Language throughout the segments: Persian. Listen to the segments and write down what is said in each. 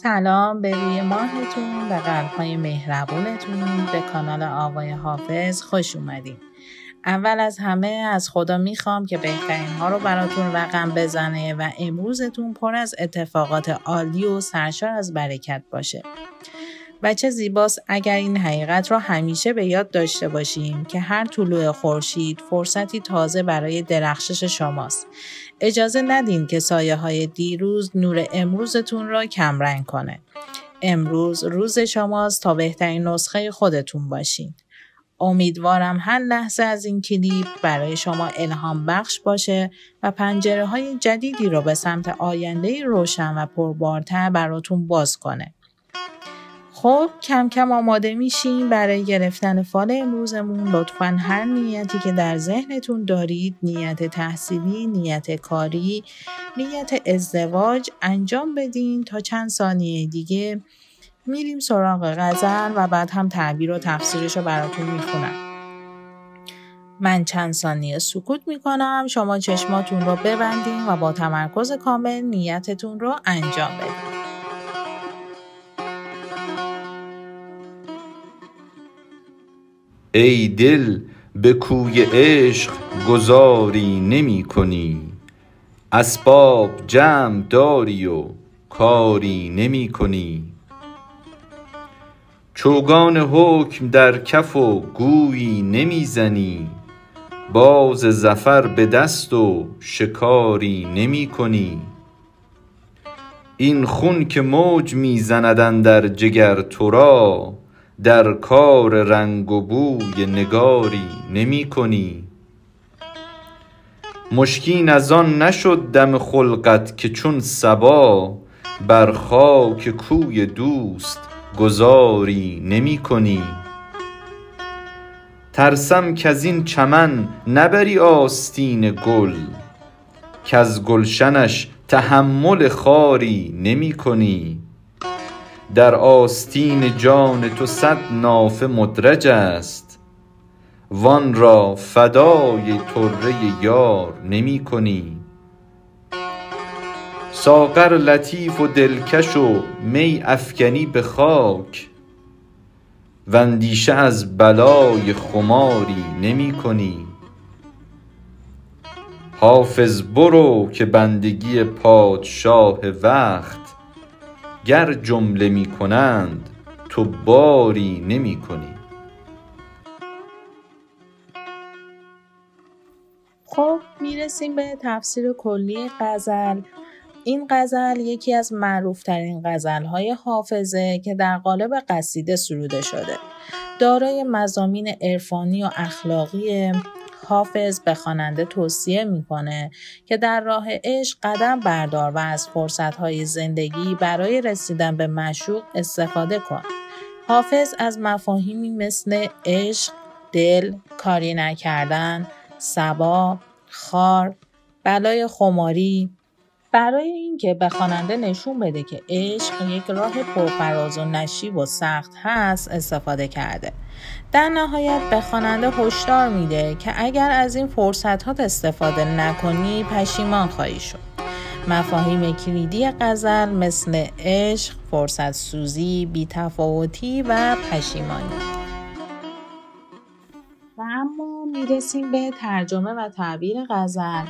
سلام به روی ماهتون، به قلب‌های مهربونتون، به کانال آوای حافظ خوش اومدین. اول از همه از خدا میخوام که بهترین ها رو براتون رقم بزنه و امروزتون پر از اتفاقات عالی و سرشار از برکت باشه. و چه زیباست اگر این حقیقت رو همیشه به یاد داشته باشیم که هر طلوع خورشید فرصتی تازه برای درخشش شماست. اجازه ندین که سایه های دیروز نور امروزتون را کمرنگ کنه. امروز روز شماست تا بهترین نسخه خودتون باشین. امیدوارم هر لحظه از این کلیپ برای شما الهام بخش باشه و پنجره های جدیدی رو به سمت آینده روشن و پربارتر براتون باز کنه. خب کم کم آماده میشیم برای گرفتن فال امروزمون. لطفاً هر نیتی که در ذهنتون دارید، نیت تحصیلی، نیت کاری، نیت ازدواج انجام بدین. تا چند ثانیه دیگه میریم سراغ غزل و بعد هم تعبیر و تفسیرش رو براتون میخونم. من چند ثانیه سکوت میکنم، شما چشماتون رو ببندین و با تمرکز کامل نیتتون رو انجام بدین. ای دل به کوی عشق گذاری نمی کنی، اسباب جمع داری و کاری نمی کنی. چوگان حکم در کف و گویی نمی زنی، باز ظفر به دست و شکاری نمی کنی. این خون که موج می زند اندر جگر تو را، در کار رنگ و بوی نگاری نمی کنی. مشکین از آن نشد دم خلقت که چون صبا، بر خاک کوی دوست گذاری نمی کنی. ترسم کز این چمن نبری آستین گل، کز گلشنش تحمل خاری نمی کنی. در آستین جان تو 100 نافه مدرج است، وان را فدای طره یار نمی کنی. ساغر لطیف و دلکش و می افکنی به خاک، و اندیشه از بلای خماری نمی کنی. حافظ برو که بندگی پادشاه وقت، گر جمله می کنند تو باری نمی کنی. خب میرسیم به تفسیر کلی غزل. این غزل یکی از معروفترین غزل‌های حافظه که در قالب قصیده سروده شده. دارای مضامین عرفانی و اخلاقی. حافظ به خواننده توصیه میکنه که در راه عشق قدم بردار و از فرصت‌های زندگی برای رسیدن به معشوق استفاده کن. حافظ از مفاهیمی مثل عشق، دل، کاری نکردن، صبا، خار، بلای خماری، برای اینکه به خواننده نشون بده که عشق یک راه پرفراز و نشیب و سخت هست استفاده کرده. در نهایت به خواننده هشدار میده که اگر از این فرصت‌ها استفاده نکنی پشیمان خواهی شد. مفاهیم کلیدی غزل مثل عشق، فرصت سوزی، بی‌تفاوتی و پشیمانی. و اما میرسیم به ترجمه و تعبیر غزل.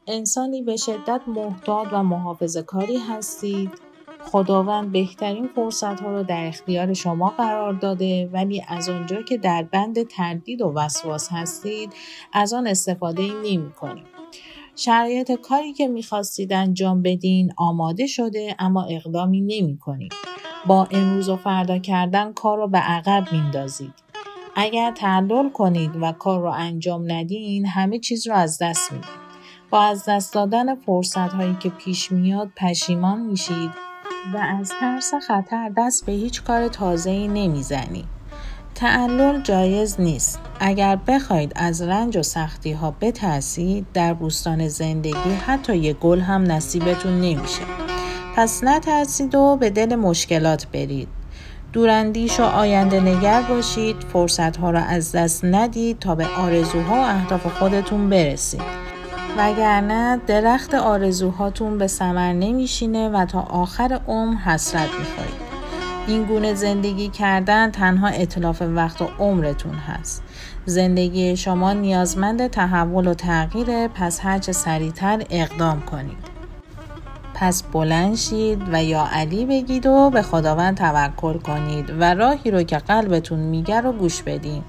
انسانی به شدت محتاط و محافظه‌کاری هستید. خداوند بهترین فرصت‌ها رو در اختیار شما قرار داده، ولی از آنجا که در بند تردید و وسواس هستید از آن استفاده نمی‌کنید. شرایط کاری که می‌خواستید انجام بدین آماده شده اما اقدامی نمی‌کنید. با امروز و فردا کردن کار رو به عقب میندازید. اگر تعلل کنید و کار رو انجام ندین همه چیز رو از دست میدید. با از دست دادن فرصت‌هایی که پیش میاد پشیمان میشید و از ترس خطر دست به هیچ کار تازه‌ای نمیزنید. تعلل جایز نیست. اگر بخواید از رنج و سختی‌ها بترسید در بوستان زندگی حتی یک گل هم نصیبتون نمیشه. پس نترسید و به دل مشکلات برید. دوراندیش و آینده نگر باشید. فرصت‌ها را از دست ندید تا به آرزوها و اهداف خودتون برسید. وگرنه درخت آرزوهاتون به ثمر نمیشینه و تا آخر عمر حسرت میخورید. این گونه زندگی کردن تنها اتلاف وقت و عمرتون هست. زندگی شما نیازمند تحول و تغییره، پس هرچه سریعتر اقدام کنید. پس بلند شید و یا علی بگید و به خداوند توکل کنید و راهی رو که قلبتون میگه رو گوش بدین.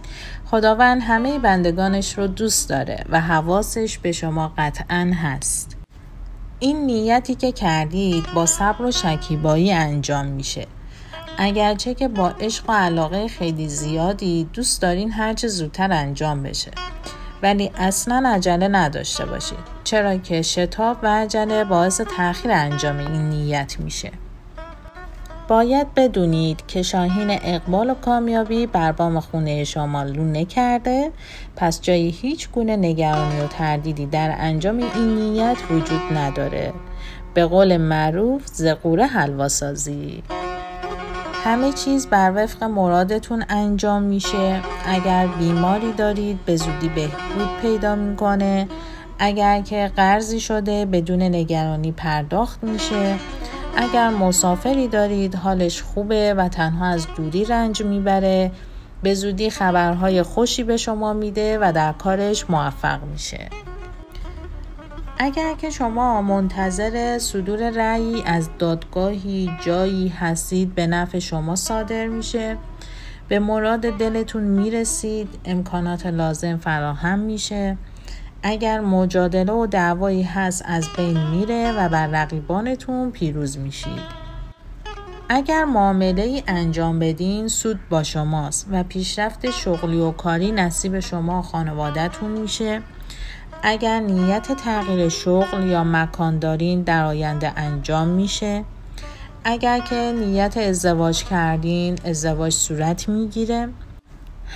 خداوند همه بندگانش رو دوست داره و حواسش به شما قطعاً هست. این نیتی که کردید با صبر و شکیبایی انجام میشه. اگرچه که با عشق و علاقه خیلی زیادی دوست دارین هرچه زودتر انجام بشه، ولی اصلا عجله نداشته باشید، چرا که شتاب و عجله باعث تأخیر انجام این نیت میشه. باید بدونید که شاهین اقبال و کامیابی بر بام خونه شما لونه کرده، پس جای هیچ گونه نگرانی و تردیدی در انجام این نیت وجود نداره. به قول معروف زقوره حلوا سازی. همه چیز بر وفق مرادتون انجام میشه. اگر بیماری دارید به زودی بهبود پیدا میکنه. اگر که قرضی شده بدون نگرانی پرداخت میشه. اگر مسافری دارید حالش خوبه و تنها از دوری رنج میبره، به زودی خبرهای خوشی به شما میده و در کارش موفق میشه. اگر که شما منتظر صدور رأیی از دادگاهی جایی هستید به نفع شما صادر میشه، به مراد دلتون میرسید، امکانات لازم فراهم میشه. اگر مجادله و دعوایی هست از بین میره و بر رقیبانتون پیروز میشید. اگر معامله‌ای انجام بدین سود با شماست و پیشرفت شغلی و کاری نصیب شما و خانواده‌تون میشه. اگر نیت تغییر شغل یا مکان دارین در آینده انجام میشه. اگر که نیت ازدواج کردین ازدواج صورت میگیره.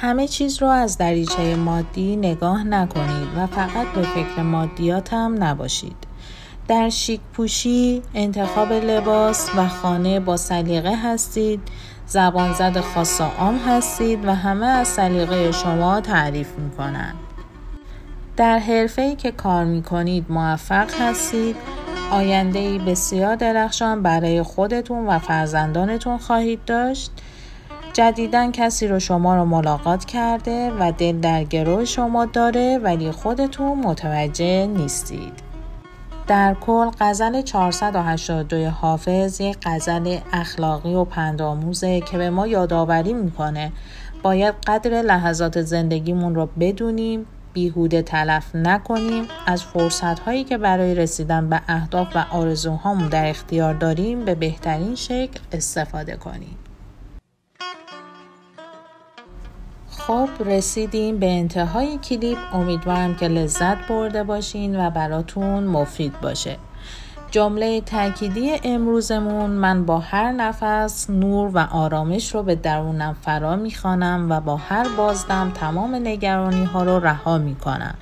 همه چیز رو از دریچه مادی نگاه نکنید و فقط به فکر مادیات هم نباشید. در شیک پوشی، انتخاب لباس و خانه با سلیقه هستید، زبان زد خاص و عام هستید و همه از سلیقه شما تعریف میکنن. در حرفه‌ای که کار میکنید موفق هستید، آینده‌ای بسیار درخشان برای خودتون و فرزندانتون خواهید داشت. جدیداً کسی رو شما رو ملاقات کرده و دل در گروه شما داره ولی خودتون متوجه نیستید. در کل غزل 482 حافظ یک غزل اخلاقی و پندآموزه که به ما یادآوری میکنه باید قدر لحظات زندگیمون رو بدونیم، بیهوده تلف نکنیم، از فرصت‌هایی که برای رسیدن به اهداف و آرزوهامون در اختیار داریم به بهترین شکل استفاده کنیم. خب رسیدیم به انتهای کلیپ. امیدوارم که لذت برده باشین و براتون مفید باشه. جمله تأکیدی امروزمون: من با هر نفس نور و آرامش رو به درونم فرا میخوانم و با هر بازدم تمام نگرانی ها رو رها میکنم.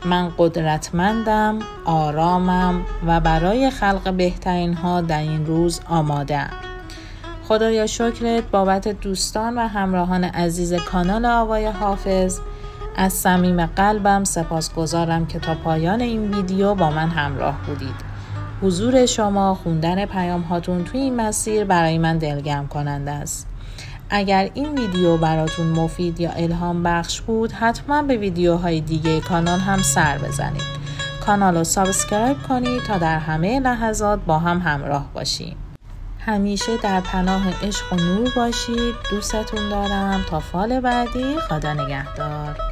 من قدرتمندم، آرامم و برای خلق بهترین ها در این روز آماده‌ام. خدایا شکرت بابت دوستان و همراهان عزیز کانال آوای حافظ. از صمیم قلبم سپاسگزارم که تا پایان این ویدیو با من همراه بودید. حضور شما، خوندن پیام هاتون توی این مسیر برای من دلگرم کننده است. اگر این ویدیو براتون مفید یا الهام بخش بود، حتما به ویدیوهای دیگه کانال هم سر بزنید. کانال رو سابسکرایب کنید تا در همه لحظات با هم همراه باشیم. همیشه در پناه عشق و نور باشید. دوستتون دارم. تا فال بعدی، خدا نگهدار.